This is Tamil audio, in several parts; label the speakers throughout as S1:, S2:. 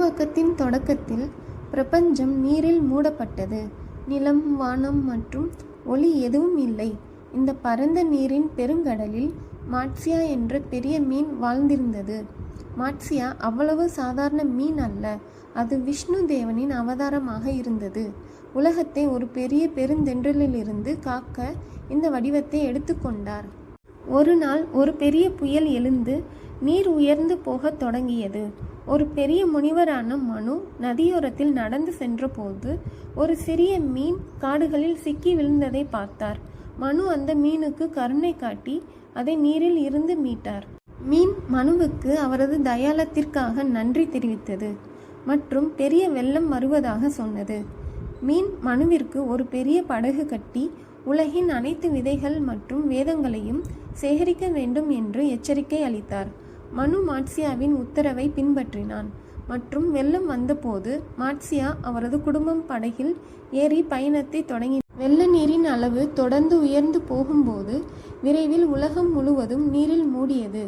S1: உருவாக்கத்தின் தொடக்கத்தில் பிரபஞ்சம் நீரில் மூடப்பட்டது. நிலம், வானம் மற்றும் ஒளி எதுவும் இல்லை. இந்த பரந்த நீரின் பெருங்கடலில் மாட்சியா என்ற பெரிய மீன் வாழ்ந்திருந்தது. மாட்சியா அவ்வளவு சாதாரண மீன் அல்ல. அது விஷ்ணு தேவனின் அவதாரமாக இருந்தது. உலகத்தை ஒரு பெரிய பெருந்தென்றலிலிருந்து காக்க இந்த வடிவத்தை எடுத்துக்கொண்டார். ஒரு நாள் ஒரு பெரிய புயல் எழுந்து நீர் உயர்ந்து போகத் தொடங்கியது. ஒரு பெரிய முனிவரான மனு நதியோரத்தில் நடந்து சென்றபோது ஒரு சிறிய மீன் காடுகளில் சிக்கி விழுந்ததை பார்த்தார். மனு அந்த மீனுக்கு கருணை காட்டி அதை நீரில் இருந்து மீட்டார். மீன் மனுவுக்கு அவரது தயாளத்திற்காக நன்றி தெரிவித்தது மற்றும் பெரிய வெள்ளம் வருவதாக சொன்னது. மீன் மனுவிற்கு ஒரு பெரிய படகு கட்டி உலகின் அனைத்து விதைகள் மற்றும் வேதங்களையும் சேகரிக்க வேண்டும் என்று எச்சரிக்கை அளித்தார். மனு மாட்சியாவின் உத்தரவை பின்பற்றினான் மற்றும் வெள்ளம் வந்தபோது மாட்சியா அவரது குடும்பம் படகில் ஏறி பயணத்தை தொடங்கி. வெள்ள நீரின் அளவு தொடர்ந்து உயர்ந்து போகும்போது விரைவில் உலகம் முழுவதும் நீரில் மூடியது.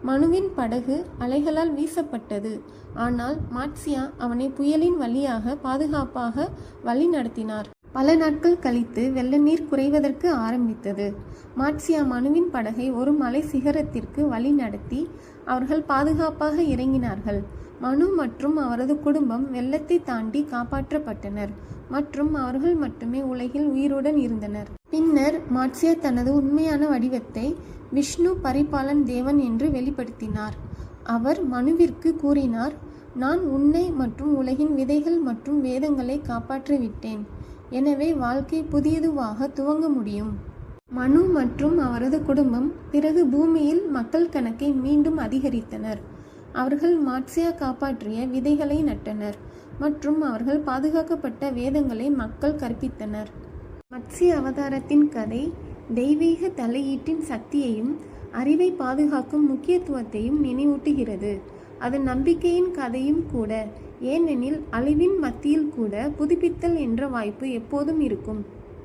S1: மனுவின் படகு அலைகளால் வீசப்பட்டது. ஆனால் மாட்சியா அவனை புயலின் வழியாக பாதுகாப்பாக வழி நடத்தினார். பல நாட்கள் கழித்து வெள்ள நீர் குறைவதற்கு ஆரம்பித்தது. மாட்சியா மனுவின் படகை ஒரு மலை சிகரத்திற்கு வழி நடத்தி அவர்கள் பாதுகாப்பாக இறங்கினார்கள். மனு மற்றும் அவரது குடும்பம் வெள்ளத்தை தாண்டி காப்பாற்றப்பட்டனர் மற்றும் அவர்கள் மட்டுமே உலகில் உயிருடன் இருந்தனர். பின்னர் மாட்சியா தனது உண்மையான வடிவத்தை விஷ்ணு பரிபாலன் தேவன் என்று வெளிப்படுத்தினார். அவர் மனுவிற்கு கூறினார், நான் உன்னை மற்றும் உலகின் விதைகள் மற்றும் வேதங்களை காப்பாற்றிவிட்டேன். எனவே வாழ்க்கை புதியதுவாக துவங்க முடியும். மனு மற்றும் அவரது குடும்பம் பிறகு பூமியில் மக்கள் கணக்கை மீண்டும் அதிகரித்தனர். அவர்கள் மாட்சியா காப்பாற்றிய விதைகளை நட்டனர் மற்றும் அவர்கள் பாதுகாக்கப்பட்ட வேதங்களை மக்கள் கற்பித்தனர். மத்ஸ்ய அவதாரத்தின் கதை தெய்வீக தலையீட்டின் சக்தியையும் அறிவை பாதுகாக்கும் முக்கியத்துவத்தையும் நினைவூட்டுகிறது. அது நம்பிக்கையின் கதையும் கூட, ஏனெனில் அழிவின் மத்தியில் கூட புதுப்பித்தல் என்ற வாய்ப்பு எப்போதும் இருக்கும்.